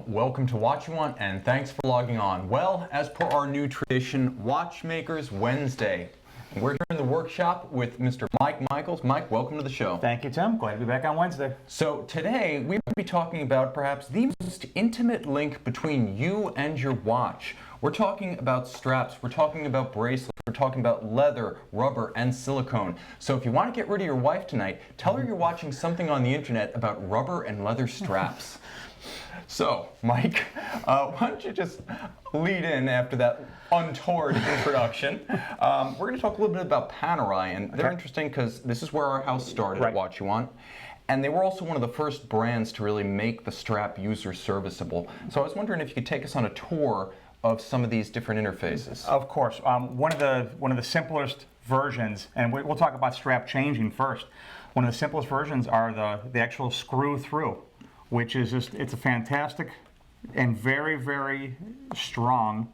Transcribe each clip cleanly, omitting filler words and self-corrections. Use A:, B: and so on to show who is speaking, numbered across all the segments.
A: welcome to Watch You Want and thanks for logging on. Well, as per our new tradition, Watchmakers Wednesday. We're here in the workshop with Mr. Mike Michaels. Mike, welcome to the show.
B: Thank you, Tim. Glad to be back on Wednesday.
A: So today we will be talking about perhaps the most intimate link between you and your watch. We're talking about straps, we're talking about bracelets, we're talking about leather, rubber, and silicone. So if you want to get rid of your wife tonight, tell her you're watching something on the internet about rubber and leather straps. So, Mike, why don't you just lead in after that untoward introduction. We're going to talk a little bit about Panerai, and they're interesting because this is where our house started at Watch You Want. And they were also one of the first brands to really make the strap user serviceable. So I was wondering if you could take us on a tour of some of these different interfaces.
B: Of course. One of the simplest versions, and we'll talk about strap changing first. One of the simplest versions are the actual screw through, which is just, it's a fantastic and very, very strong.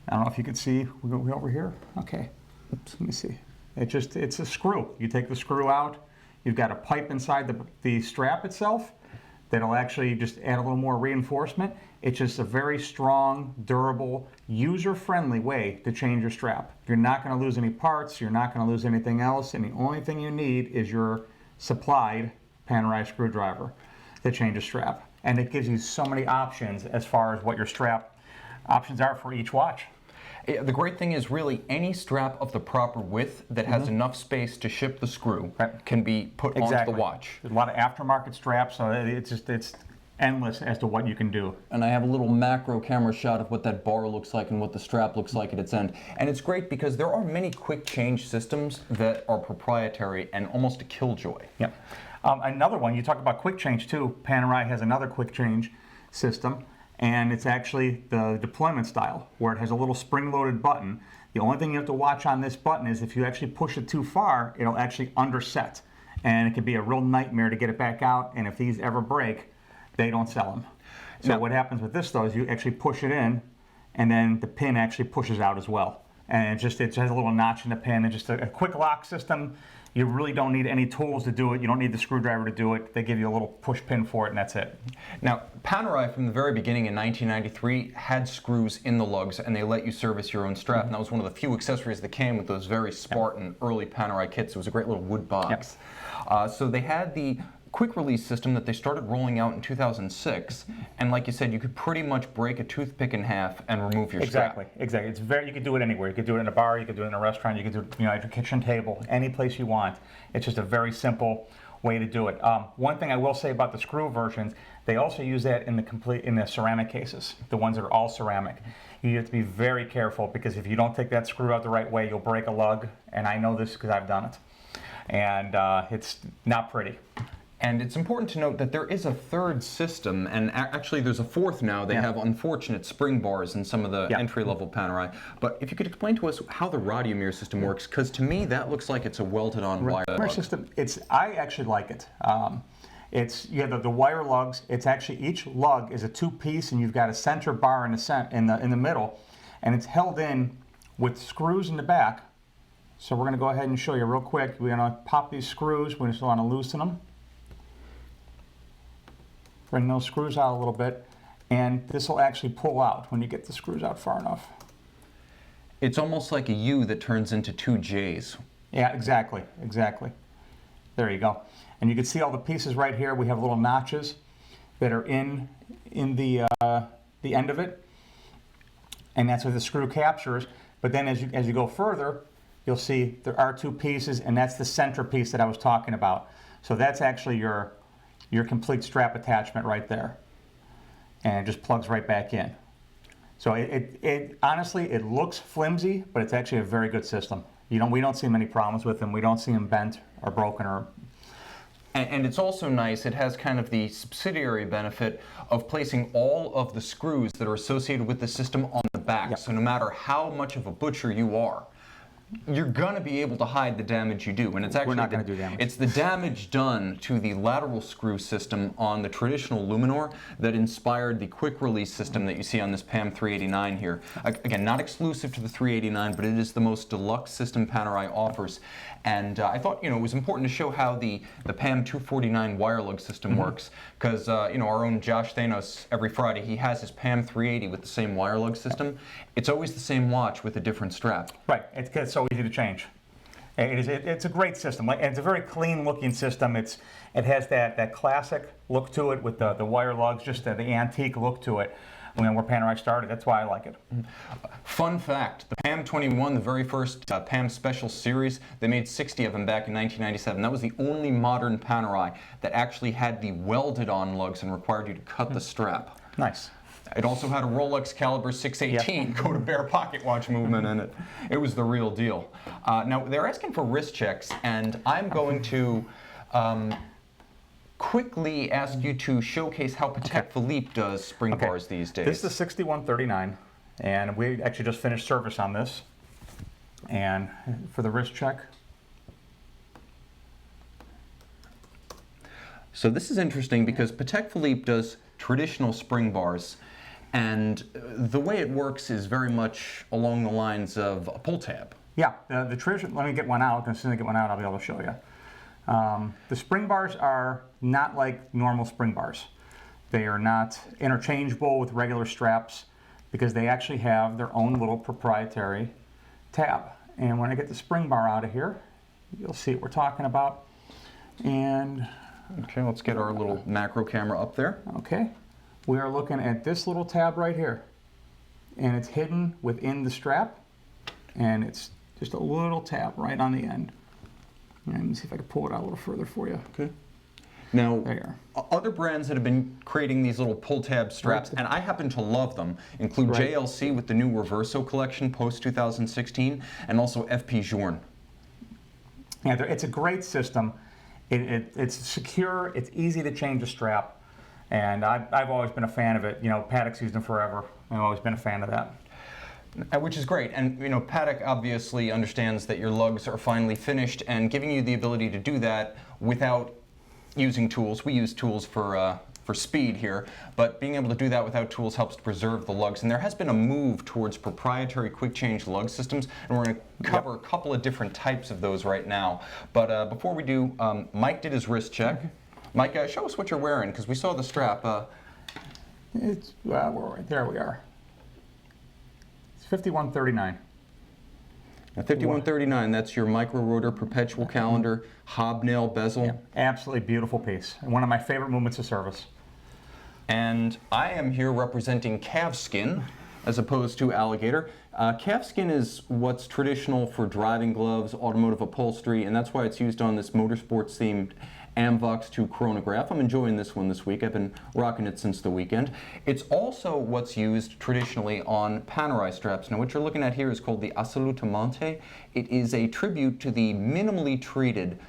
B: I don't know if you can see, we go over here. Okay, oops, let me see. It's a screw. You take the screw out, you've got a pipe inside the strap itself that'll actually just add a little more reinforcement. It's just a very strong, durable, user-friendly way to change your strap. You're not going to lose any parts, you're not going to lose anything else, and the only thing you need is your supplied Panerai screwdriver to change a strap. And it gives you so many options as far as what your strap options are for each watch.
A: The great thing is really any strap of the proper width that has enough space to ship the screw can be put onto the watch.
B: There's a lot of aftermarket straps, so it's endless as to what you can do.
A: And I have a little macro camera shot of what that bar looks like and what the strap looks like at its end. And it's great because there are many quick change systems that are proprietary and almost a killjoy.
B: Yep. Another one, you talk about quick change too. Panerai has another quick change system, and it's actually the deployment style, where it has a little spring-loaded button. The only thing you have to watch on this button is if you actually push it too far, it'll actually underset. And it can be a real nightmare to get it back out, and if these ever break, they don't sell them. So what happens with this though is you actually push it in, and then the pin actually pushes out as well. And it has a little notch in the pin, and just a quick lock system. You really don't need any tools to do it. You don't need the screwdriver to do it. They give you a little push pin for it, and that's it.
A: Now, Panerai from the very beginning in 1993 had screws in the lugs, and they let you service your own strap. And that was one of the few accessories that came with those very Spartan early Panerai kits. It was a great little wood box. So they had the quick release system that they started rolling out in 2006, and like you said, you could pretty much break a toothpick in half and remove your strap.
B: Exactly. It's you could do it anywhere. You could do it in a bar, you could do it in a restaurant, you could do it at your kitchen table, any place you want. It's just a very simple way to do it. One thing I will say about the screw versions, they also use that in the ceramic cases, the ones that are all ceramic. You have to be very careful because if you don't take that screw out the right way, you'll break a lug, and I know this because I've done it. And it's not pretty.
A: And it's important to note that there is a third system, and actually there's a fourth now. They have unfortunate spring bars in some of the entry-level Panerai. But if you could explain to us how the radiomere system works, because to me that looks like it's a welded-on wire lug.
B: System, I actually like it. You have the wire lugs. It's actually each lug is a two-piece, and you've got a center bar in the middle, and it's held in with screws in the back. So we're going to go ahead and show you real quick. We're going to pop these screws. We just want to loosen them. Bring those screws out a little bit, and this will actually pull out when you get the screws out far enough.
A: It's almost like a U that turns into two J's.
B: Yeah, exactly. There you go. And you can see all the pieces right here. We have little notches that are in the end of it, and that's where the screw captures. But then as you go further, you'll see there are two pieces, and that's the center piece that I was talking about. So that's actually your complete strap attachment right there, and it just plugs right back in. So it honestly, it looks flimsy, but it's actually a very good system. We don't see many problems with them. We don't see them bent or broken or.
A: And it's also nice, it has kind of the subsidiary benefit of placing all of the screws that are associated with the system on the back. So no matter how much of a butcher you are, you're gonna be able to hide the damage you do, and it's actually
B: We're not going to do damage.
A: It's the damage done to the lateral screw system on the traditional Luminor that inspired the quick release system that you see on this PAM 389 here. Again, not exclusive to the 389, but it is the most deluxe system Panerai offers. And I thought, it was important to show how the PAM 249 wire lug system works, because our own Josh Thanos, every Friday, he has his PAM 380 with the same wire lug system. It's always the same watch with a different strap.
B: Right. It's so easy to change. It's a great system. And it's a very clean looking system. It has that classic look to it with the wire lugs, just the antique look to it. Where Panerai started, that's why I like it.
A: Fun fact, the PAM 21, the very first PAM Special Series, they made 60 of them back in 1997. That was the only modern Panerai that actually had the welded on lugs and required you to cut the strap.
B: Nice.
A: It also had a Rolex caliber 618
B: Yep.
A: go to bare pocket watch movement in it. It was the real deal. Now, they're asking for wrist checks, and I'm going to quickly ask you to showcase how Patek Philippe does spring bars these days.
B: This is the 6139, and we actually just finished service on this. And for the wrist check.
A: So this is interesting because Patek Philippe does traditional spring bars, and the way it works is very much along the lines of a pull tab.
B: Yeah, the traditional, let me get one out, and as soon as I get one out, I'll be able to show you. The spring bars are not like normal spring bars. They are not interchangeable with regular straps because they actually have their own little proprietary tab. And when I get the spring bar out of here, you'll see what we're talking about. And
A: okay, let's get our little macro camera up there.
B: okay, we are looking at this little tab right here. And it's hidden within the strap. And it's just a little tab right on the end. And let me see if I can pull it out a little further for you.
A: Okay. Now,
B: There.
A: other brands that have been creating these little pull tab straps, and I happen to love them, include
B: Right.
A: JLC with the new Reverso collection post 2016, and also FP Journe.
B: Yeah, it's a great system. It's secure. It's easy to change a strap, and I've always been a fan of it. Patek's used them forever. I've always been a fan of that.
A: Which is great, and Patek obviously understands that your lugs are finally finished, and giving you the ability to do that without using tools. We use tools for speed here, but being able to do that without tools helps to preserve the lugs. And there has been a move towards proprietary quick change lug systems, and we're going to cover a couple of different types of those right now. But before we do, Mike did his wrist check. Mike, show us what you're wearing, because we saw the strap.
B: There we are. It's 5139.
A: Now 5139, that's your micro rotor perpetual calendar, hobnail bezel.
B: Yeah, absolutely beautiful piece. And one of my favorite movements of service.
A: And I am here representing calfskin as opposed to alligator. Calfskin is what's traditional for driving gloves, automotive upholstery, and that's why it's used on this motorsports themed Amvox 2 chronograph. I'm enjoying this one this week. I've been rocking it since the weekend. It's also what's used traditionally on Panerai straps. Now what you're looking at here is called the Assolutamente. It is a tribute to the minimally treated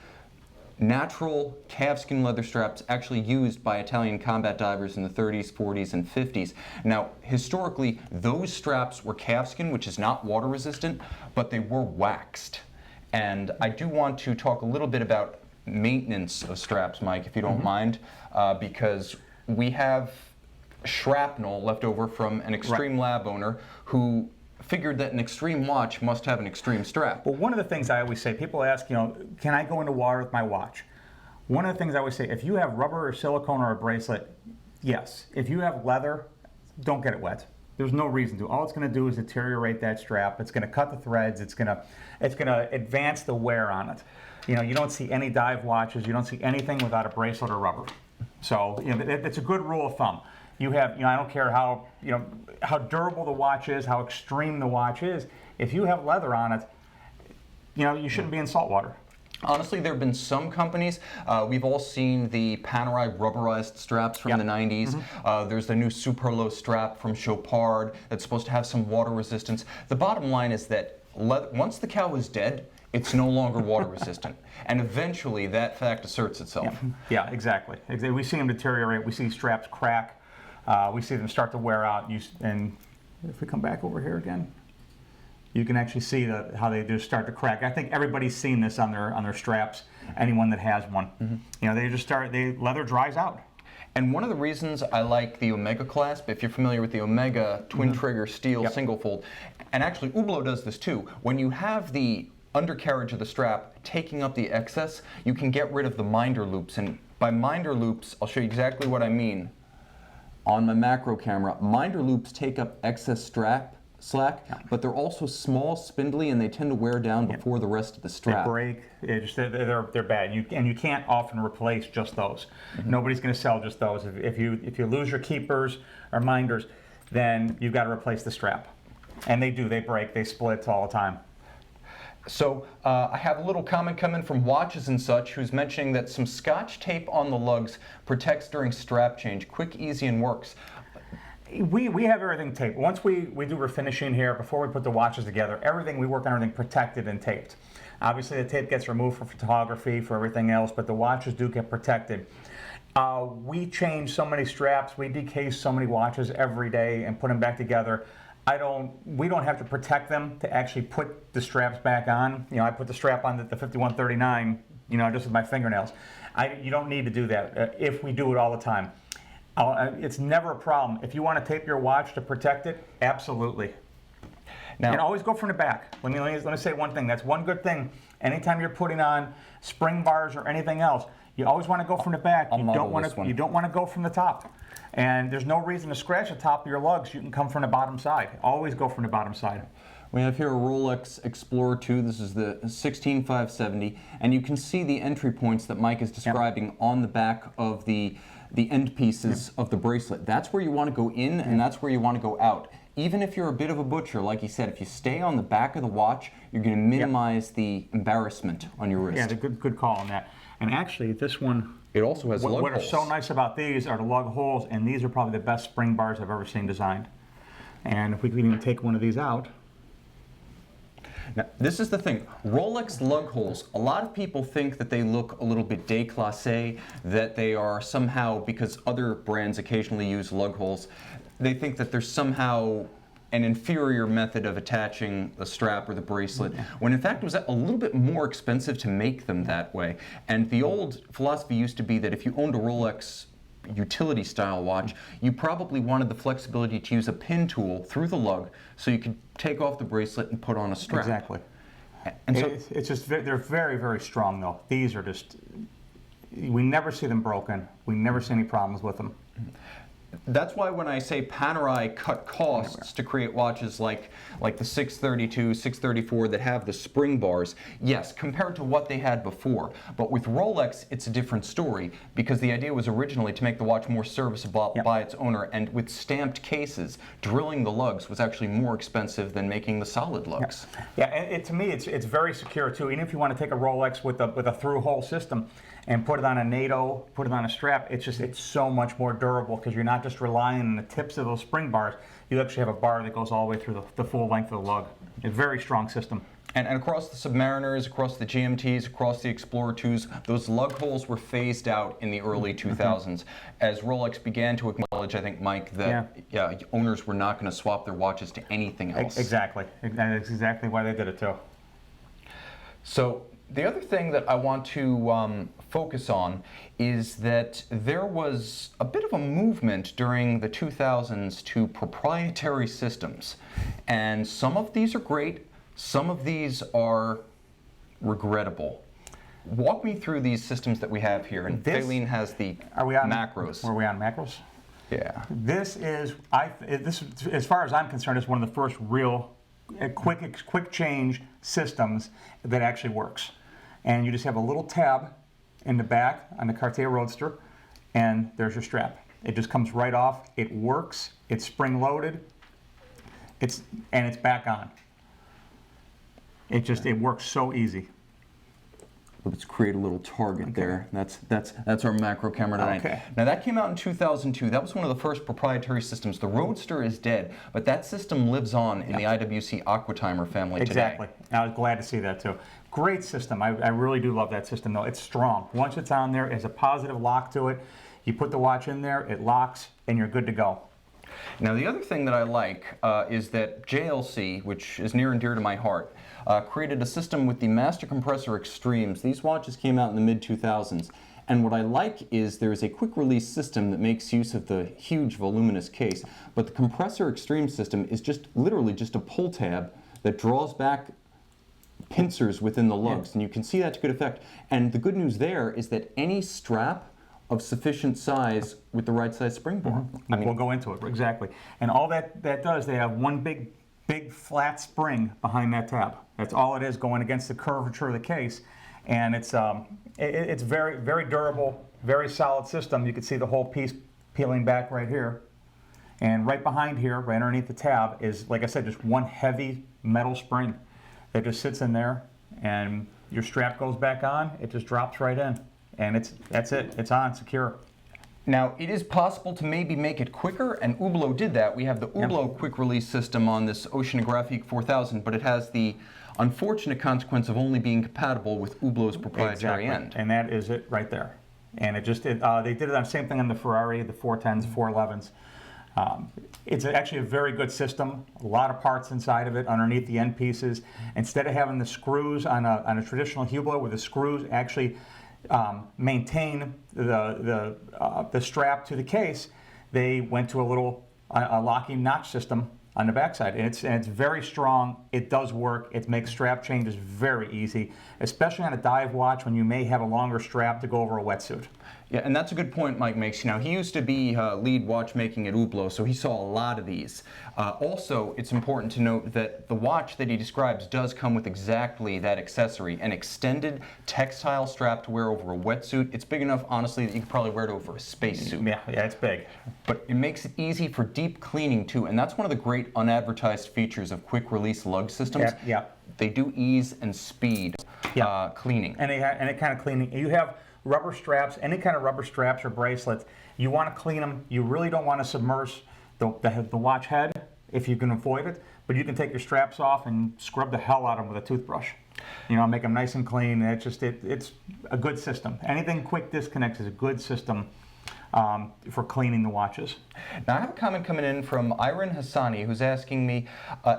A: natural calfskin leather straps actually used by Italian combat divers in the 30s, 40s, and 50s. Now, historically, those straps were calfskin, which is not water resistant, but they were waxed. And I do want to talk a little bit about maintenance of straps, Mike, if you don't mind, because we have shrapnel left over from an Extreme Lab owner who figured that an Extreme watch must have an Extreme strap.
B: Well, one of the things I always say, people ask, can I go into water with my watch? One of the things I always say, if you have rubber or silicone or a bracelet, yes. If you have leather, don't get it wet. There's no reason to. All it's going to do is deteriorate that strap. It's going to cut the threads. It's going to advance the wear on it. You don't see any dive watches. You don't see anything without a bracelet or rubber. So it's a good rule of thumb. You have, I don't care how durable the watch is, how extreme the watch is. If you have leather on it, you shouldn't be in salt water.
A: Honestly, there have been some companies. We've all seen the Panerai rubberized straps from the 90s. There's the new Superlo strap from Chopard that's supposed to have some water resistance. The bottom line is that once the cow is dead, it's no longer water resistant. And eventually that fact asserts itself.
B: Yeah, exactly. We see them deteriorate. We see straps crack. We see them start to wear out. And if we come back over here again, you can actually see how they just start to crack. I think everybody's seen this on their straps. Anyone that has one, you know, they just leather dries out.
A: And one of the reasons I like the Omega clasp, if you're familiar with the Omega twin trigger steel single fold, and actually Hublot does this too, when you have the undercarriage of the strap taking up the excess, you can get rid of the minder loops. And by minder loops, I'll show you exactly what I mean. On my macro camera, minder loops take up excess strap slack, but they're also small, spindly, and they tend to wear down before the rest of the strap.
B: They break. They're bad. And you can't often replace just those. Nobody's going to sell just those. If you lose your keepers or minders, then you've got to replace the strap. And they do. They break. They split all the time.
A: So I have a little comment coming from Watches and Such, who's mentioning that some Scotch tape on the lugs protects during strap change. Quick, easy, and works.
B: We have everything taped. Once we do refinishing here, before we put the watches together, we work on everything protected and taped. Obviously the tape gets removed for photography, for everything else, but the watches do get protected. We change so many straps, we decase so many watches every day and put them back together. We don't have to protect them to actually put the straps back on. You know, I put the strap on the 5139, you know, just with my fingernails. You don't need to do that if we do it all the time. It's never a problem. If you want to tape your watch to protect it, absolutely. Now, and always go from the back. Let me say one thing. That's one good thing. Anytime you're putting on spring bars or anything else, you always want to go from the back. You don't want to go from the top. And there's no reason to scratch the top of your lugs. You can come from the bottom side. Always go from the bottom side.
A: We have here a Rolex Explorer 2. This is the 16570, and you can see the entry points that Mike is describing on the back of the end pieces of the bracelet. That's where you want to go in, and that's where you want to go out. Even if you're a bit of a butcher, like he said, if you stay on the back of the watch, you're going to minimize the embarrassment on your wrist.
B: Yeah, good call on that. And actually, this one,
A: it also has lug holes.
B: What is so nice about these are the lug holes, and these are probably the best spring bars I've ever seen designed. And if we can even take one of these out.
A: Now, this is the thing. Rolex lug holes, a lot of people think that they look a little bit déclassé, that they are somehow, because other brands occasionally use lug holes, they think that there's somehow an inferior method of attaching the strap or the bracelet, when in fact it was a little bit more expensive to make them that way. And the old philosophy used to be that if you owned a Rolex utility style watch, you probably wanted the flexibility to use a pin tool through the lug so you could take off the bracelet and put on a strap.
B: Exactly.
A: And so
B: it's just, they're very, very strong though. These are just, we never see them broken. We never see any problems with them.
A: That's why when I say Panerai cut costs to create watches like the 632, 634 that have the spring bars, yes, compared to what they had before. But with Rolex, it's a different story because the idea was originally to make the watch more serviceable by its owner, and with stamped cases, drilling the lugs was actually more expensive than making the solid lugs.
B: Yeah, and to me, it's very secure too. Even if you want to take a Rolex with a through-hole system and put it on a NATO, put it on a strap, it's so much more durable because you're not just relying on the tips of those spring bars. You actually have a bar that goes all the way through the full length of the lug. It's a very strong system.
A: And across the Submariners, across the GMTs, across the Explorer 2s, those lug holes were phased out in the early 2000s as Rolex began to acknowledge, I think, Mike, that owners were not going to swap their watches to anything else.
B: Exactly. That's exactly why they did it too.
A: So the other thing that I want to focus on is that there was a bit of a movement during the 2000s to proprietary systems. And some of these are great, some of these are regrettable. Walk me through these systems that we have here. And Faylene has the macros.
B: Are we on macros?
A: Yeah.
B: This is, as far as I'm concerned, is one of the first real quick change systems that actually works. And you just have a little tab in the back on the Cartier Roadster, and there's your strap. It just comes right off. It works. It's spring loaded. And it's back on. It works so easy.
A: Let's create a little target there. That's our macro camera tonight.
B: Okay.
A: Now that came out in 2002. That was one of the first proprietary systems. The Roadster is dead, but that system lives on in the IWC Aquatimer family today.
B: Exactly. I was glad to see that too. Great system. I really do love that system though. It's strong. Once it's on there, it has a positive lock to it. You put the watch in there, it locks, and you're good to go.
A: Now, the other thing that I like is that JLC, which is near and dear to my heart, created a system with the Master Compressor Extremes. These watches came out in the mid-2000s. And what I like is there is a quick release system that makes use of the huge voluminous case, but the Compressor Extreme system is just literally just a pull tab that draws back pincers within the lugs, and you can see that to good effect. And the good news there is that any strap of sufficient size with the right size springboard.
B: I mean, we'll go into it, exactly. And all that does, they have one big flat spring behind that tab. That's all it is, going against the curvature of the case. And it's very, very durable, very solid system. You can see the whole piece peeling back right here. And right behind here, right underneath the tab, is, like I said, just one heavy metal spring that just sits in there, and your strap goes back on, it just drops right in. And that's it, it's on, secure.
A: Now, it is possible to maybe make it quicker, and Hublot did that. We have the Hublot quick release system on this Oceanographique 4000, but it has the unfortunate consequence of only being compatible with Hublot's proprietary end.
B: And that is it right there. And they did it on the same thing on the Ferrari, the 410s, 411s. It's actually a very good system. A lot of parts inside of it underneath the end pieces. Instead of having the screws on a traditional Hublot, where the screws actually maintain the strap to the case, they went to a locking notch system on the backside, and it's very strong. It does work. It makes strap changes very easy, especially on a dive watch when you may have a longer strap to go over a wetsuit.
A: Yeah, and that's a good point Mike makes. Now, he used to be lead watchmaking at Hublot, so he saw a lot of these. Also, it's important to note that the watch that he describes does come with exactly that accessory, an extended textile strap to wear over a wetsuit. It's big enough, honestly, that you could probably wear it over a spacesuit.
B: Yeah, it's big.
A: But it makes it easy for deep cleaning, too, and that's one of the great unadvertised features of quick-release lug systems.
B: Yeah.
A: They do ease and speed cleaning.
B: And it kind of cleaning. You have rubber straps, any kind of rubber straps or bracelets, you want to clean them. You really don't want to submerge the watch head if you can avoid it, but you can take your straps off and scrub the hell out of them with a toothbrush. You know, make them nice and clean. It's a good system. Anything quick disconnects is a good system for cleaning the watches.
A: Now, I have a comment coming in from Iron Hassani, who's asking me,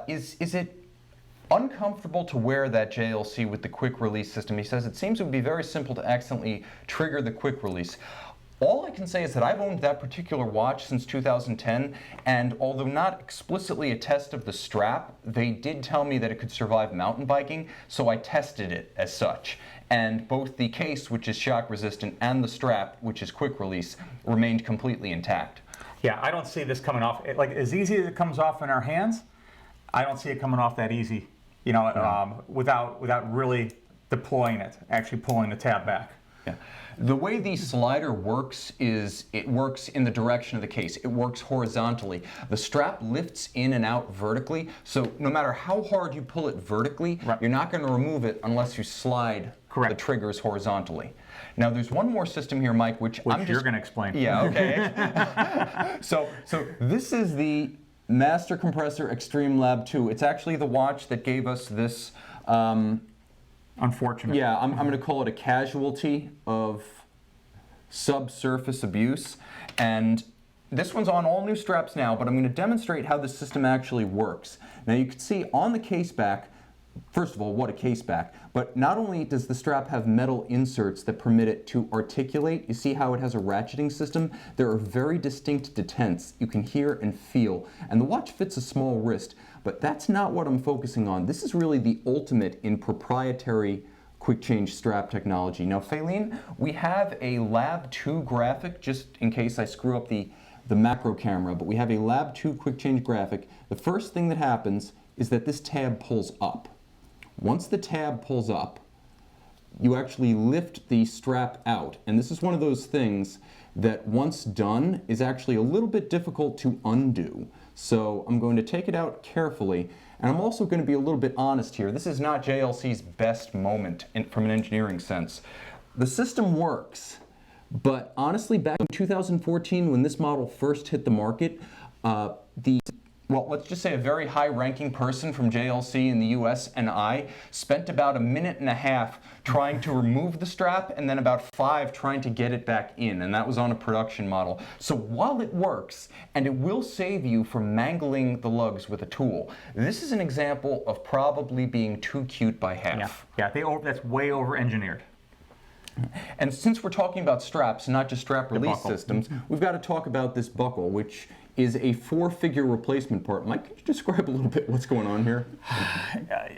A: is it uncomfortable to wear that JLC with the quick release system? He says it seems it would be very simple to accidentally trigger the quick release. All I can say is that I've owned that particular watch since 2010, and although not explicitly a test of the strap, they did tell me that it could survive mountain biking, so I tested it as such. And both the case, which is shock resistant, and the strap, which is quick release, remained completely intact.
B: Yeah, I don't see this coming off. Like, as easy as it comes off in our hands, I don't see it coming off that easy, you know, without really deploying it, actually pulling the tab back.
A: Yeah. The way the slider works is it works in the direction of the case. It works horizontally. The strap lifts in and out vertically, so no matter how hard you pull it vertically, you're not going to remove it unless you slide the triggers horizontally. Now, there's one more system here, Mike, which
B: you're going to explain.
A: Yeah, okay. So this is the Master Compressor Extreme Lab 2. It's actually the watch that gave us this
B: unfortunate.
A: Yeah, I'm going to call it a casualty of subsurface abuse. And this one's on all new straps now, but I'm going to demonstrate how the system actually works. Now, you can see on the case back, first of all, what a case back, but not only does the strap have metal inserts that permit it to articulate, you see how it has a ratcheting system? There are very distinct detents you can hear and feel, and the watch fits a small wrist, but that's not what I'm focusing on. This is really the ultimate in proprietary quick change strap technology. Now, Faylene, we have a Lab 2 graphic, just in case I screw up the macro camera, but we have a Lab 2 quick change graphic. The first thing that happens is that this tab pulls up. Once the tab pulls up, you actually lift the strap out. And this is one of those things that once done is actually a little bit difficult to undo. So I'm going to take it out carefully, and I'm also going to be a little bit honest here. This is not JLC's best moment from an engineering sense. The system works, but honestly, back in 2014 when this model first hit the market, the well, let's just say a very high-ranking person from JLC in the US and I spent about 1.5 minutes trying to remove the strap and then about 5 trying to get it back in, and that was on a production model. So while it works, and it will save you from mangling the lugs with a tool, this is an example of probably being too cute by half.
B: Yeah, that's way over-engineered.
A: And since we're talking about straps, not just strap release systems, we've got to talk about this buckle, which is a 4-figure replacement part. Mike, could you describe a little bit what's going on here?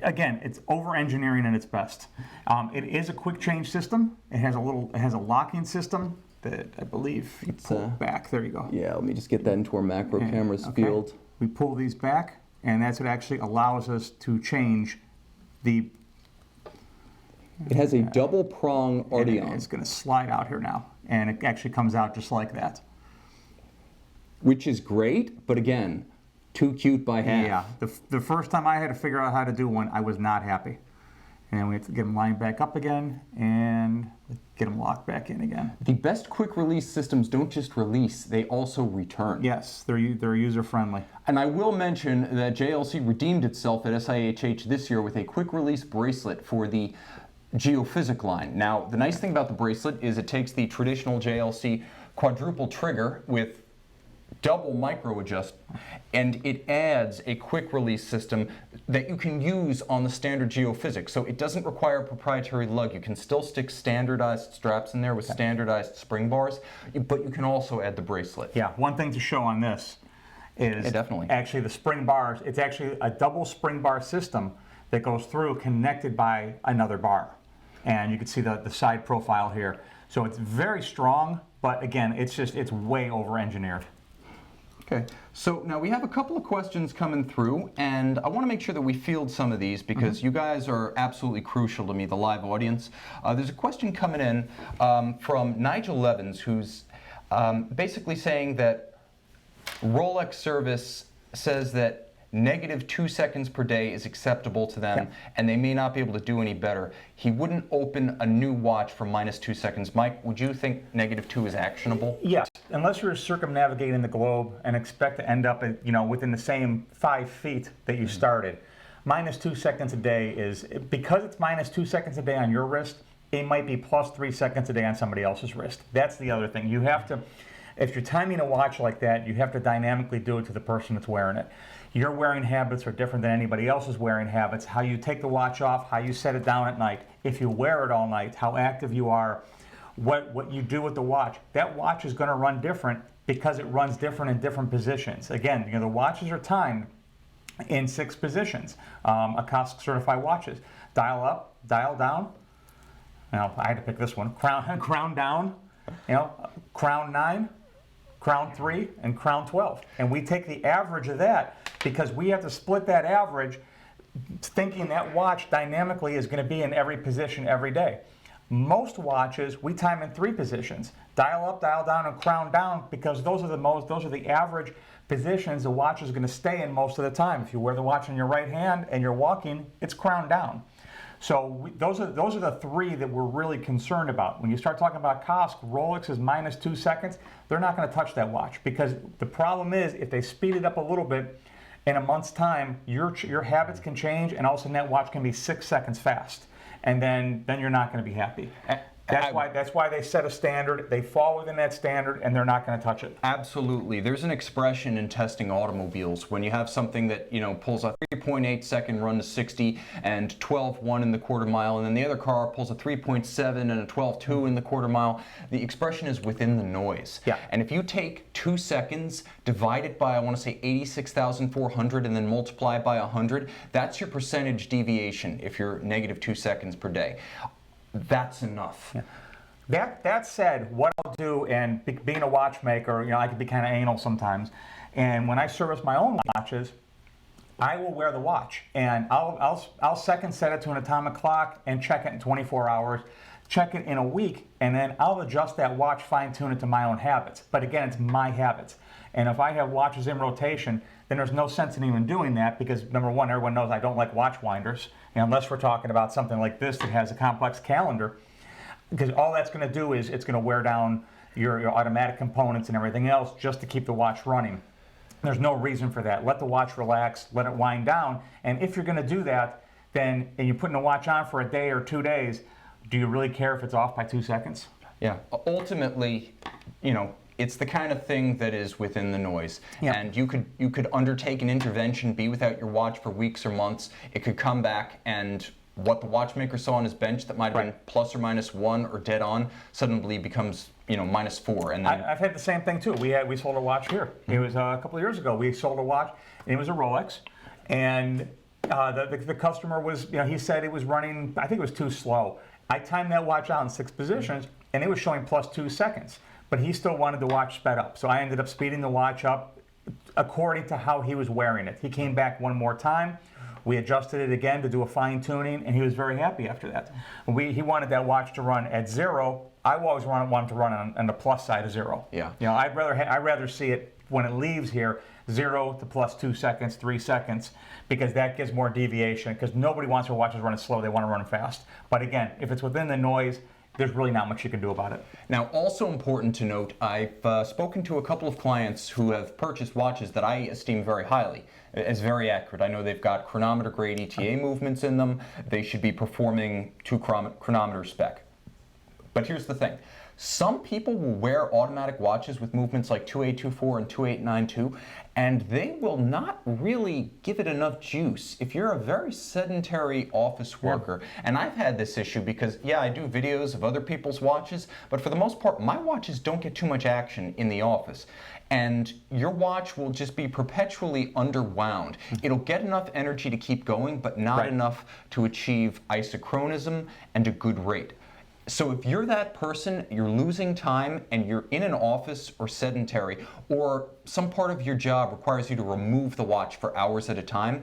B: Again, it's over-engineering at its best. It is a quick change system. It has a locking system that I believe you pull back. There you go.
A: Yeah, let me just get that into our macro cameras field.
B: We pull these back, and that's what actually allows us to change the.
A: It has a double prong ardion.
B: It's going to slide out here now, and it actually comes out just like that.
A: Which is great, but again, too cute by half.
B: Yeah, the first time I had to figure out how to do one, I was not happy. And we have to get them lined back up again and get them locked back in again.
A: The best quick release systems don't just release, they also return.
B: Yes, they're user friendly.
A: And I will mention that JLC redeemed itself at SIHH this year with a quick release bracelet for the Geophysic line. Now, the nice thing about the bracelet is it takes the traditional JLC quadruple trigger with double micro adjust, and it adds a quick release system that you can use on the standard Geophysic. So it doesn't require a proprietary lug. You can still stick standardized straps in there with standardized spring bars, but you can also add the bracelet.
B: Yeah, one thing to show on this is
A: definitely.
B: Actually the spring bars. It's actually a double spring bar system that goes through connected by another bar. And you can see the side profile here. So it's very strong, but again, it's way over-engineered.
A: Okay, so now we have a couple of questions coming through, and I want to make sure that we field some of these because you guys are absolutely crucial to me, the live audience. There's a question coming in from Nigel Levins, who's basically saying that Rolex service says that -2 seconds per day is acceptable to them, and they may not be able to do any better. He wouldn't open a new watch for -2 seconds. Mike, would you think -2 is actionable?
B: Yes, unless you're circumnavigating the globe and expect to end up at, within the same 5 feet that you started. -2 seconds a day is, because it's -2 seconds a day on your wrist, it might be +3 seconds a day on somebody else's wrist. That's the other thing. You have to, if you're timing a watch like that, you have to dynamically do it to the person that's wearing it. Your wearing habits are different than anybody else's wearing habits. How you take the watch off, how you set it down at night, if you wear it all night, how active you are, what you do with the watch. That watch is going to run different because it runs different in different positions. Again, the watches are timed in 6 positions. ACOSC certified watches. Dial up, dial down. Now, I had to pick this one. Crown down, crown 9. Crown 3 and crown 12. And we take the average of that because we have to split that average thinking that watch dynamically is going to be in every position every day. Most watches we time in 3 positions. Dial up, dial down, and crown down because those are the average positions the watch is going to stay in most of the time. If you wear the watch in your right hand and you're walking, it's crown down. So those are the 3 that we're really concerned about. When you start talking about COSC, Rolex is -2 seconds. They're not going to touch that watch because the problem is if they speed it up a little bit in a month's time, your habits can change, and all of a sudden that watch can be 6 seconds fast, and then you're not going to be happy. That's why they set a standard. They fall within that standard, and they're not going to touch it.
A: Absolutely. There's an expression in testing automobiles when you have something that pulls a 3.8 second run to 60 and 12.1 in the quarter mile, and then the other car pulls a 3.7 and a 12.2 in the quarter mile. The expression is within the noise.
B: Yeah.
A: And if you take 2 seconds, divide it by, I want to say 86,400, and then multiply it by 100, that's your percentage deviation if you're -2 seconds per day. That's enough.
B: Yeah. That said, what I'll do, and being a watchmaker, I can be kind of anal sometimes, and when I service my own watches, I will wear the watch, and I'll second set it to an atomic clock and check it in 24 hours, check it in a week, and then I'll adjust that watch, fine-tune it to my own habits. But again, it's my habits. And if I have watches in rotation, then there's no sense in even doing that because, number one, everyone knows I don't like watch winders, unless we're talking about something like this that has a complex calendar, because all that's going to do is it's going to wear down your automatic components and everything else just to keep the watch running. There's no reason for that. Let the watch relax, let it wind down. And if you're going to do that, then, and you're putting the watch on for a day or 2 days, do you really care if it's off by 2 seconds?
A: Yeah. Ultimately, you know, it's the kind of thing that is within the noise.
B: Yeah.
A: And you could undertake an intervention, be without your watch for weeks or months. It could come back, and what the watchmaker saw on his bench that might have been plus or minus 1 or dead on suddenly becomes, you know, -4. And then
B: I've had the same thing too. We sold a watch here. It was a couple of years ago. We sold a watch, and it was a Rolex, and the customer was, you know, he said it was running, I think it was too slow. I timed that watch out in 6 positions, and it was showing plus 2 seconds. But he still wanted the watch sped up. So I ended up speeding the watch up according to how he was wearing it. He came back one more time. We adjusted it again to do a fine tuning, and he was very happy after that. He wanted that watch to run at 0. I always wanted to run on the plus side of 0.
A: Yeah.
B: You know, I'd rather see it when it leaves here 0 to plus 2 seconds, 3 seconds, because that gives more deviation. Because nobody wants their watches running slow; they want to run fast. But again, if it's within the noise, there's really not much you can do about it.
A: Now, also important to note, I've spoken to a couple of clients who have purchased watches that I esteem very highly as very accurate. I know they've got chronometer grade ETA movements in them. They should be performing to chronometer spec. But here's the thing. Some people will wear automatic watches with movements like 2824 and 2892, and they will not really give it enough juice. If you're a very sedentary office worker, and I've had this issue because, yeah, I do videos of other people's watches, but for the most part, my watches don't get too much action in the office. And your watch will just be perpetually underwound. It'll get enough energy to keep going, but not enough to achieve isochronism and a good rate. So if you're that person, you're losing time, and you're in an office or sedentary, or some part of your job requires you to remove the watch for hours at a time,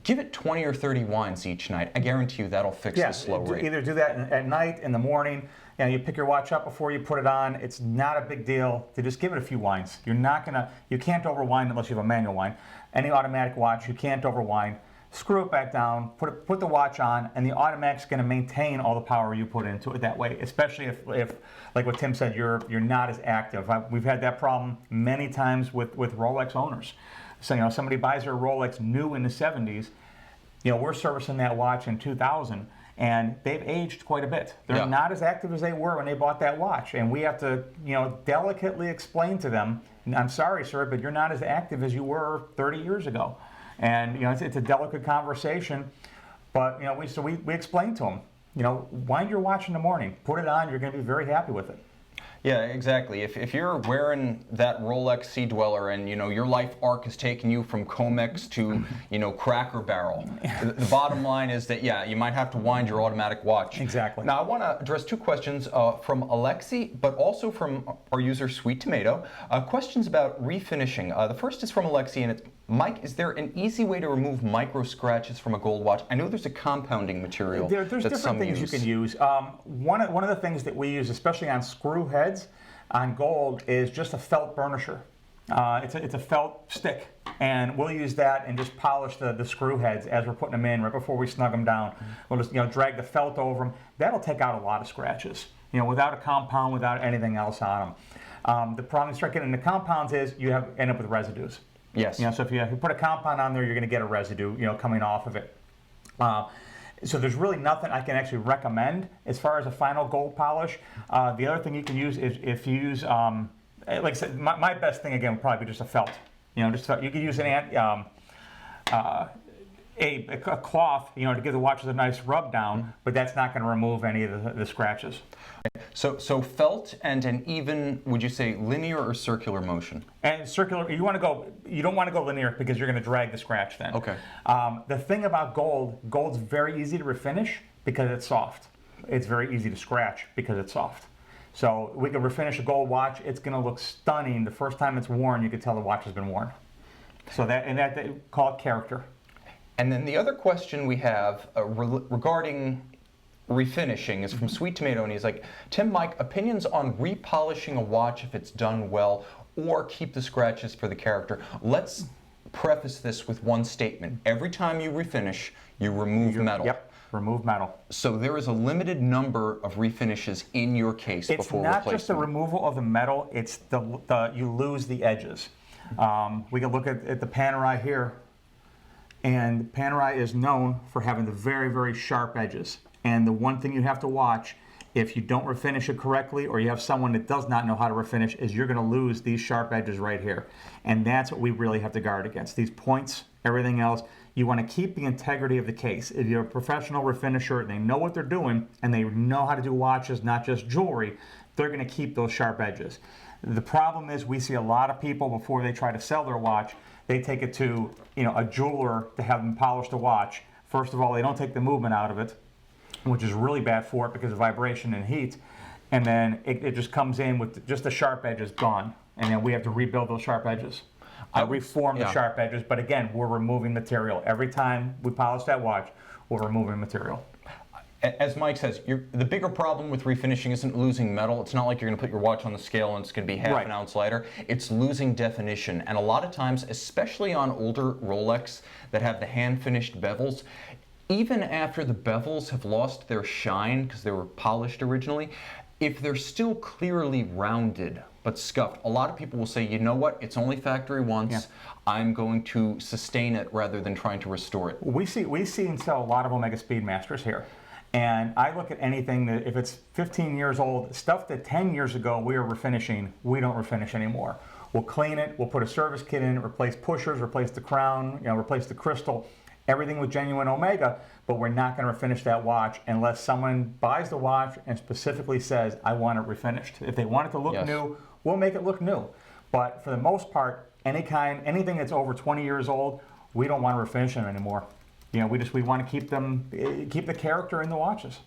A: give it 20 or 30 winds each night. I guarantee you that'll fix the slow rate.
B: Either do that at night, in the morning. You know, you pick your watch up before you put it on. It's not a big deal to just give it a few winds. You can't overwind unless you have a manual wind. Any automatic watch, you can't overwind. Screw it back down, put the watch on, and the automatic's going to maintain all the power you put into it that way, especially if like what Tim said, you're not as active. We've had that problem many times with Rolex owners. So, you know, somebody buys their Rolex new in the 70s, you know, we're servicing that watch in 2000, and they've aged quite a bit. They're not as active as they were when they bought that watch, and we have to, you know, delicately explain to them, I'm sorry, sir, but you're not as active as you were 30 years ago. And, you know, it's a delicate conversation, but, you know, we explained to them, you know, wind your watch in the morning, put it on, you're going to be very happy with it.
A: Yeah, exactly. If you're wearing that Rolex Sea Dweller and, you know, your life arc has taken you from Comex to, you know, Cracker Barrel, the bottom line is that, yeah, you might have to wind your automatic watch.
B: Exactly.
A: Now, I want to address 2 questions from Alexi, but also from our user Sweet Tomato. Questions about refinishing. The first is from Alexi, and it's, Mike, is there an easy way to remove micro scratches from a gold watch? I know there's a compounding material
B: There's
A: that
B: different
A: some
B: things
A: use.
B: you can use. One of the things that we use, especially on screw heads, on gold, is just a felt burnisher. It's a felt stick, and we'll use that and just polish the screw heads as we're putting them in right before we snug them down. We'll just, you know, drag the felt over them. That'll take out a lot of scratches, you know, without a compound, without anything else on them. The problem you start getting into compounds is you end up with residues.
A: Yes.
B: You know, so if you put a compound on there, you're going to get a residue, you know, coming off of it. So there's really nothing I can actually recommend as far as a final gold polish. The other thing you can use is if you use, like I said, my best thing again would probably be just a felt. You know, just you could use a cloth, you know, to give the watches a nice rub down, but that's not going to remove any of the scratches.
A: So felt and an even, would you say, linear or circular motion?
B: And circular, you don't want to go linear because you're going to drag the scratch then.
A: Okay.
B: The thing about gold's very easy to refinish because it's soft. It's very easy to scratch because it's soft. So we can refinish a gold watch. It's going to look stunning. The first time it's worn, you can tell the watch has been worn. So they call it character.
A: And then the other question we have regarding refinishing is from Sweet Tomato, and he's like, Tim, Mike, opinions on repolishing a watch if it's done well, or keep the scratches for the character. Let's preface this with one statement. Every time you refinish, you remove metal.
B: Yep, remove metal.
A: So there is a limited number of refinishes in your case before replacement.
B: It's not just the removal of the metal, it's you lose the edges. We can look at the Panerai here. And Panerai is known for having the very, very sharp edges. And the one thing you have to watch, if you don't refinish it correctly or you have someone that does not know how to refinish, is you're going to lose these sharp edges right here. And that's what we really have to guard against. These points, everything else, you want to keep the integrity of the case. If you're a professional refinisher and they know what they're doing and they know how to do watches, not just jewelry, they're going to keep those sharp edges. The problem is we see a lot of people before they try to sell their watch, they take it to a jeweler to have them polish the watch. First of all, they don't take the movement out of it, which is really bad for it because of vibration and heat. And then it just comes in with just the sharp edges gone. And then we have to rebuild those sharp edges. Reform the sharp edges, but again, we're removing material. Every time we polish that watch, we're removing material.
A: As Mike says, the bigger problem with refinishing isn't losing metal. It's not like you're going to put your watch on the scale and it's going to be half an ounce lighter. It's losing definition. And a lot of times, especially on older Rolex that have the hand-finished bevels, even after the bevels have lost their shine because they were polished originally, if they're still clearly rounded but scuffed, a lot of people will say, you know what, it's only factory once. Yeah. I'm going to sustain it rather than trying to restore it.
B: We see and sell a lot of Omega Speedmasters here. And I look at anything that, if it's 15 years old, stuff that 10 years ago we were refinishing, we don't refinish anymore. We'll clean it, we'll put a service kit in, replace pushers, replace the crown, replace the crystal, everything with genuine Omega, but we're not going to refinish that watch unless someone buys the watch and specifically says, I want it refinished. If they want it to look new, we'll make it look new. But for the most part, anything that's over 20 years old, we don't want to refinish them anymore. We want to keep the character in the watches.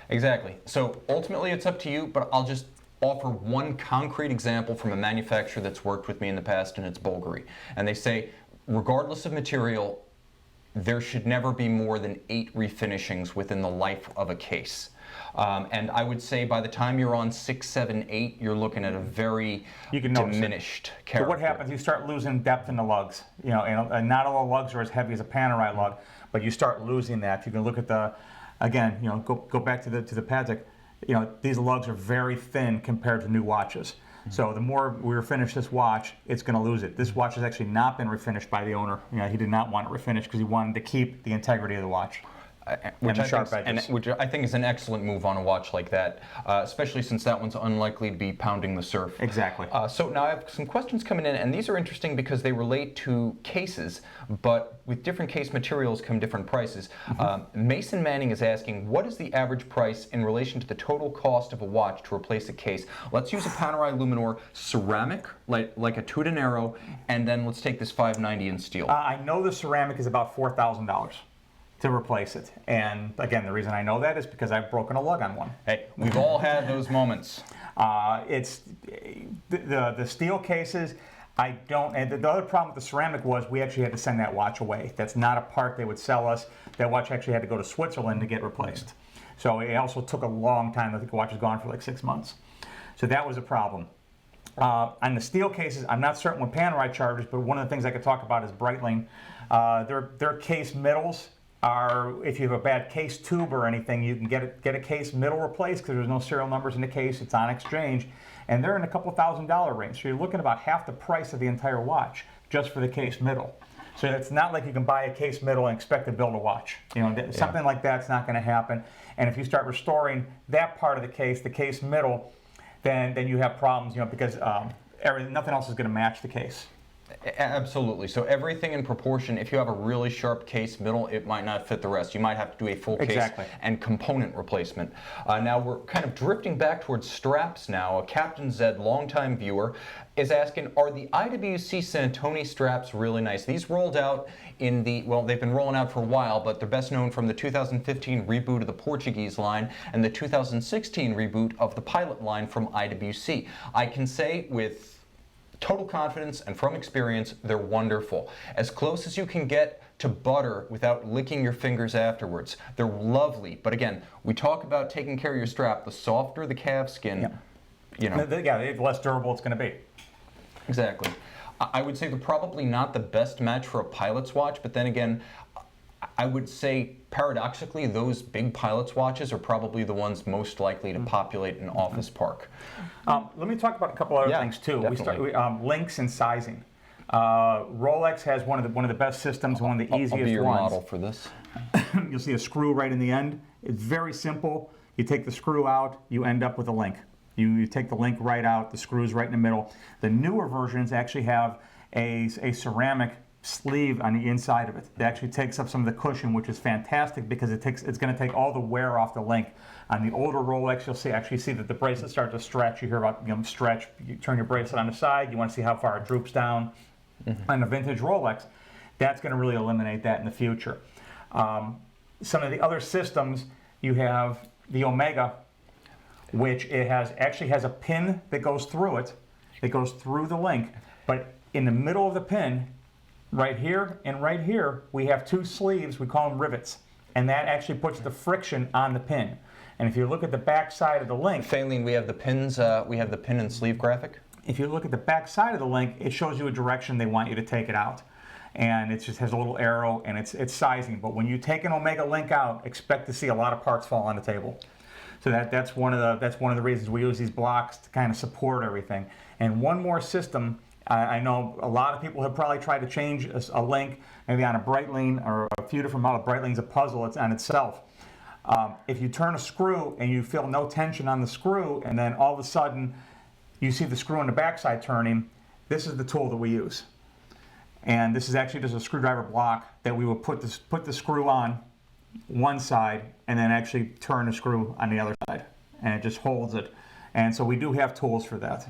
A: Exactly. So ultimately it's up to you, but I'll just offer one concrete example from a manufacturer that's worked with me in the past, and it's Bulgari. And they say, regardless of material, there should never be more than 8 refinishings within the life of a case. And I would say by the time you're on 6, 7, 8, you're looking at a very diminished character.
B: So what happens? You start losing depth in the lugs. And not all the lugs are as heavy as a Panerai lug, but you start losing that. You can look at go back to the Patek. These lugs are very thin compared to new watches. So the more we refinish this watch, it's going to lose it. This watch has actually not been refinished by the owner. He did not want it refinished because he wanted to keep the integrity of the watch. Which
A: I think is an excellent move on a watch like that, especially since that one's unlikely to be pounding the surf.
B: Exactly.
A: So now I have some questions coming in, and these are interesting because they relate to cases, but with different case materials come different prices. Mason Manning is asking, what is the average price in relation to the total cost of a watch to replace a case? Let's use a Panerai Luminor ceramic, like a Tudanero, and then let's take this 590 in steel.
B: I know the ceramic is about $4,000. To replace it. And again, the reason I know that is because I've broken a lug on one.
A: Hey, we've all had those moments.
B: It's the steel cases. And the other problem with the ceramic was we actually had to send that watch away. That's not a part they would sell us. That watch actually had to go to Switzerland to get replaced. So it also took a long time. I think the watch was gone for like 6 months. So that was a problem. On the steel cases, I'm not certain what Panerai charges, but one of the things I could talk about is Breitling. Their case middles are, if you have a bad case tube or anything, you can get a case middle replaced because there's no serial numbers in the case. It's on exchange, and they're in a couple $1,000 range. So you're looking about half the price of the entire watch just for the case middle. So it's not like you can buy a case middle and expect to build a watch. Something like that's not going to happen. And if you start restoring that part of the case middle, then you have problems. Because nothing else is going to match the case.
A: Absolutely. So everything in proportion. If you have a really sharp case middle, it might not fit the rest. You might have to do a full case and component replacement. Now we're kind of drifting back towards straps now. A Captain Zed, longtime viewer, is asking, are the IWC Santoni straps really nice? These rolled out in they've been rolling out for a while, but they're best known from the 2015 reboot of the Portuguese line and the 2016 reboot of the Pilot line from IWC. I can say with total confidence and from experience, they're wonderful. As close as you can get to butter without licking your fingers afterwards. They're lovely. But again, we talk about taking care of your strap. The softer the calf skin,
B: the less durable it's going to be.
A: Exactly. I would say they're probably not the best match for a pilot's watch, but then again, I would say paradoxically, those big pilot's watches are probably the ones most likely to populate an office park.
B: Let me talk about a couple other things too.
A: Definitely.
B: Links and sizing. Rolex has one of the best systems, one of the easiest
A: I'll be your
B: ones.
A: model for this.
B: You'll see a screw right in the end. It's very simple. You take the screw out, you end up with a link. You take the link right out, the screw's right in the middle. The newer versions actually have a ceramic sleeve on the inside of it. That actually takes up some of the cushion, which is fantastic because it's going to take all the wear off the link. On the older Rolex, you'll actually see that the bracelets start to stretch. You hear about stretch. You turn your bracelet on the side. You want to see how far it droops down. On the vintage Rolex, that's going to really eliminate that in the future. Some of the other systems, you have the Omega, which actually has a pin that goes through it. It goes through the link, but in the middle of the pin, right here and right here, we have two sleeves. We call them rivets, and that actually puts the friction on the pin. And if you look at the back side of the link,
A: Faylene, we have the pins. We have the pin and sleeve graphic.
B: if you look at the back side of the link, it shows you a direction they want you to take it out. And it just has a little arrow, and it's sizing. But when you take an Omega link out, expect to see a lot of parts fall on the table. So that's one of the reasons we use these blocks to kind of support everything. And one more system, I know a lot of people have probably tried to change a link, maybe on a Breitling or a few different models. Breitling's a puzzle, it's on itself. If you turn a screw and you feel no tension on the screw, and then all of a sudden you see the screw on the backside turning, this is the tool that we use. And this is actually just a screwdriver block that we will put the screw on one side and then actually turn the screw on the other side, and it just holds it. And so we do have tools for that.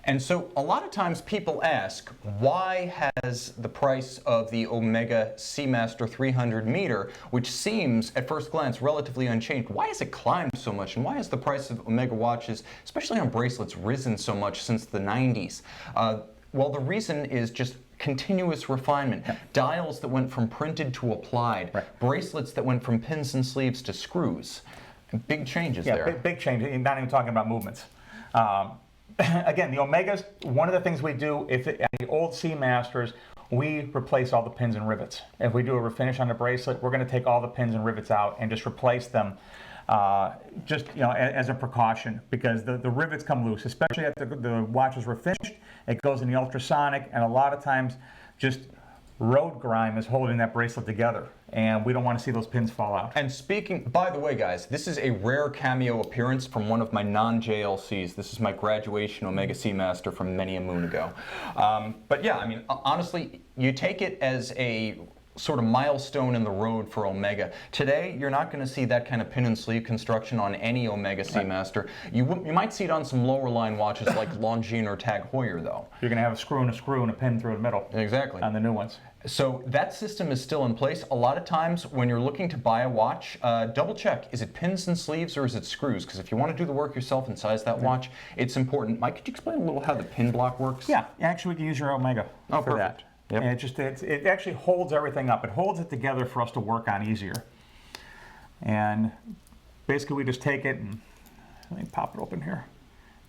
A: And so a lot of times people ask, why has the price of the Omega Seamaster 300 meter, which seems at first glance relatively unchanged, why has it climbed so much? And why has the price of Omega watches, especially on bracelets, risen so much since the 90s? Well, the reason is just continuous refinement. Dials that went from printed to applied.
B: Right.
A: Bracelets that went from pins and sleeves to screws. Big changes there.
B: Yeah, big change. You're not even talking about movements. Again, the Omegas, one of the things we do, the old Seamasters, we replace all the pins and rivets. If we do a refinish on the bracelet, we're going to take all the pins and rivets out and just replace them, as a precaution, because the rivets come loose, especially after the watches were finished. It goes in the ultrasonic, and a lot of times just road grime is holding that bracelet together, and we don't want to see those pins fall out.
A: And speaking, by the way, guys, this is a rare cameo appearance from one of my non-JLCs. This is my graduation Omega Seamaster from many a moon ago. But yeah, I mean, honestly, you take it as a sort of milestone in the road for Omega. Today, you're not going to see that kind of pin and sleeve construction on any Omega Seamaster. You might see it on some lower line watches like Longines or Tag Heuer, though.
B: You're going to have a screw and a pin through the middle.
A: Exactly.
B: On the new ones.
A: So that system is still in place. A lot of times when you're looking to buy a watch, double check, is it pins and sleeves or is it screws? Because if you want to do the work yourself and size that watch, it's important. Mike, could you explain a little how the pin block works?
B: Yeah, actually we can use your Omega for
A: perfect.
B: that.
A: Yep.
B: And it actually holds everything up. It holds it together for us to work on easier. And basically we just take it and let me pop it open here.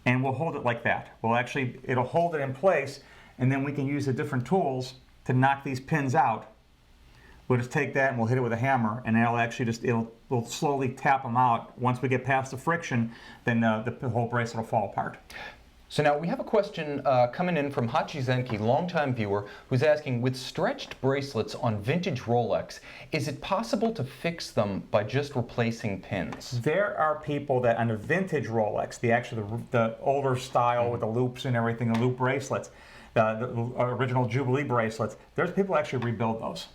B: And we'll hold it like that. It'll hold it in place, and then we can use the different tools to knock these pins out. We'll just take that and we'll hit it with a hammer, and we'll slowly tap them out. Once we get past the friction, then the whole bracelet will fall apart.
A: So now we have a question coming in from Hachi Zenki, longtime viewer, who's asking, with stretched bracelets on vintage Rolex, is it possible to fix them by just replacing pins?
B: There are people that on the vintage Rolex, the older style with the loops and everything, the loop bracelets, the original Jubilee bracelets, there's people that actually rebuild those.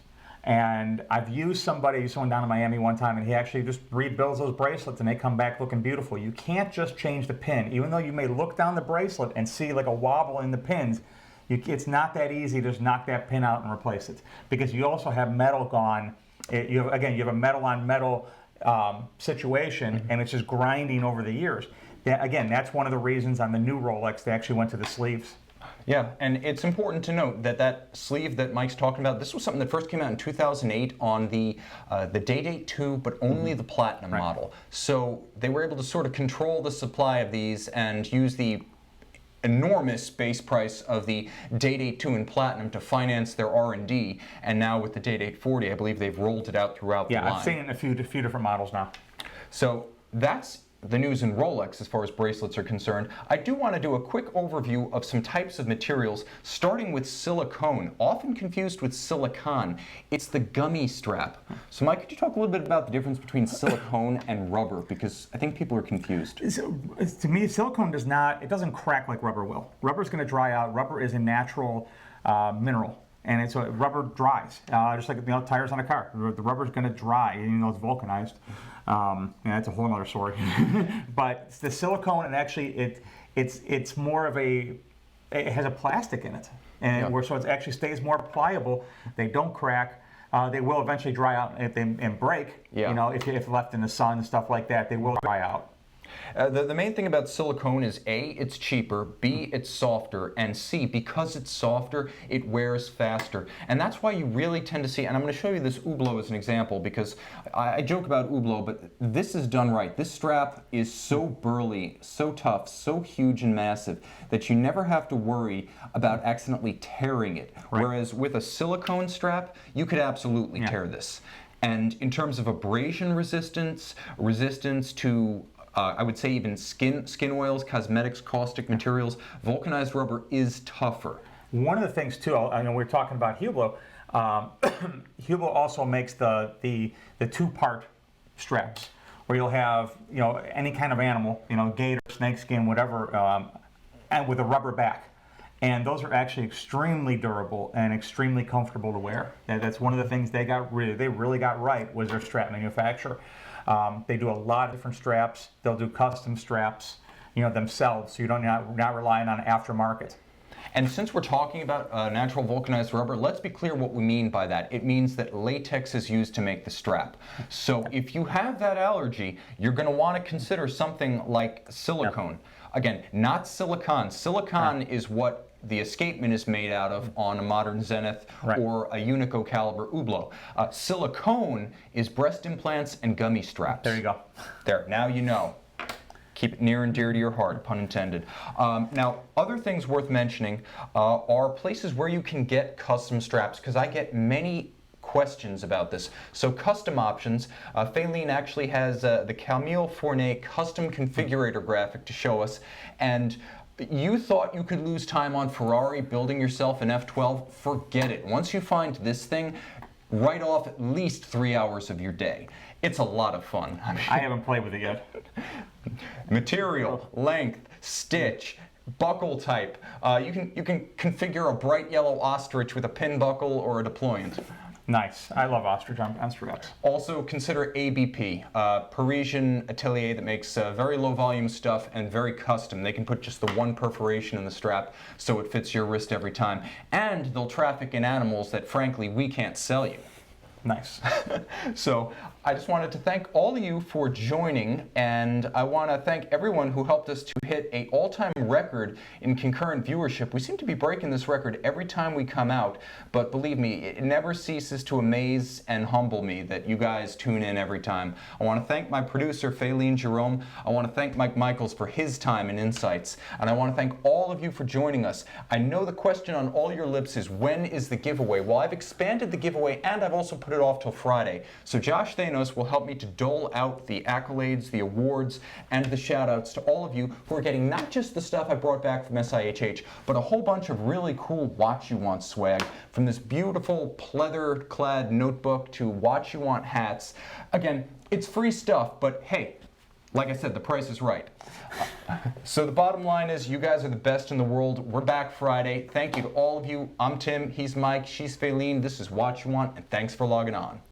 B: And I've used someone down in Miami one time, and he actually just rebuilds those bracelets and they come back looking beautiful. You can't just change the pin. Even though you may look down the bracelet and see like a wobble in the pins, it's not that easy to just knock that pin out and replace it. Because you also have metal gone. You have a metal on metal situation, and it's just grinding over the years. That's one of the reasons on the new Rolex they actually went to the sleeves.
A: Yeah, and it's important to note that that sleeve that Mike's talking about, this was something that first came out in 2008 on the Day-Date 2, but only the Platinum model. So they were able to sort of control the supply of these and use the enormous base price of the Day-Date 2 and Platinum to finance their R&D. And now with the Day-Date 40, I believe they've rolled it out throughout the line.
B: Yeah, I've seen it in a few different models now.
A: So that's the news in Rolex as far as bracelets are concerned, I do want to do a quick overview of some types of materials, starting with silicone, often confused with silicone. It's the gummy strap. So Mike, could you talk a little bit about the difference between silicone and rubber? Because I think people are confused.
B: To me, silicone doesn't crack like rubber will. Rubber's going to dry out. Rubber is a natural mineral. And rubber dries, just like tires on a car. The rubber's going to dry, even though it's vulcanized. And that's a whole other story. But the silicone, and actually, it's more of it has a plastic in it, and so it actually stays more pliable. They don't crack. They will eventually dry out and break. Yeah. If left in the sun and stuff like that, they will dry out.
A: The main thing about silicone is A, it's cheaper, B, it's softer, and C, because it's softer, it wears faster. And that's why you really tend to see, and I'm going to show you this Hublot as an example, because I joke about Hublot, but this is done right. This strap is so burly, so tough, so huge and massive that you never have to worry about accidentally tearing it. Right. Whereas with a silicone strap, you could absolutely tear this. And in terms of abrasion resistance to I would say even skin oils, cosmetics, caustic materials, vulcanized rubber is tougher.
B: One of the things too, I know we're talking about Hublot. Hublot also makes the two-part straps, where you'll have any kind of animal, gator, snakeskin, whatever, and with a rubber back. And those are actually extremely durable and extremely comfortable to wear. That's one of the things they really got right, was their strap manufacturer. They do a lot of different straps. They'll do custom straps, themselves, so you're not relying on aftermarket.
A: And since we're talking about natural vulcanized rubber, let's be clear what we mean by that. It means that latex is used to make the strap. So if you have that allergy, you're going to want to consider something like silicone. Again, not silicone. Silicone is what the escapement is made out of on a modern Zenith or a Unico caliber Hublot. Silicone is breast implants and gummy straps.
B: There you go.
A: There, now you know. Keep it near and dear to your heart, pun intended. Now, other things worth mentioning are places where you can get custom straps, because I get many questions about this. So custom options, Faline actually has the Camille Fournet custom configurator graphic to show us, and you thought you could lose time on Ferrari building yourself an F12? Forget it. Once you find this thing, write off at least 3 hours of your day. It's a lot of fun.
B: I haven't played with it yet.
A: Material, length, stitch, buckle type. You can configure a bright yellow ostrich with a pin buckle or a deployant.
B: Nice. I love ostrich on straps.
A: Also consider ABP, Parisian atelier that makes very low volume stuff and very custom. They can put just the one perforation in the strap so it fits your wrist every time. And they'll traffic in animals that frankly we can't sell you.
B: Nice.
A: So I just wanted to thank all of you for joining, and I want to thank everyone who helped us to hit an all-time record in concurrent viewership. We seem to be breaking this record every time we come out, but believe me, it never ceases to amaze and humble me that you guys tune in every time. I want to thank my producer, Faline Jerome. I want to thank Mike Michaels for his time and insights, and I want to thank all of you for joining us. I know the question on all your lips is, when is the giveaway? Well, I've expanded the giveaway, and I've also put it off till Friday. So Josh Thanos will help me to dole out the accolades, the awards, and the shout-outs to all of you who are getting not just the stuff I brought back from SIHH, but a whole bunch of really cool Watch You Want swag, from this beautiful pleather-clad notebook to Watch You Want hats. Again, it's free stuff, but hey, like I said, the price is right. So the bottom line is, you guys are the best in the world. We're back Friday. Thank you to all of you. I'm Tim, he's Mike, she's Faline. This is Watch You Want, and thanks for logging on.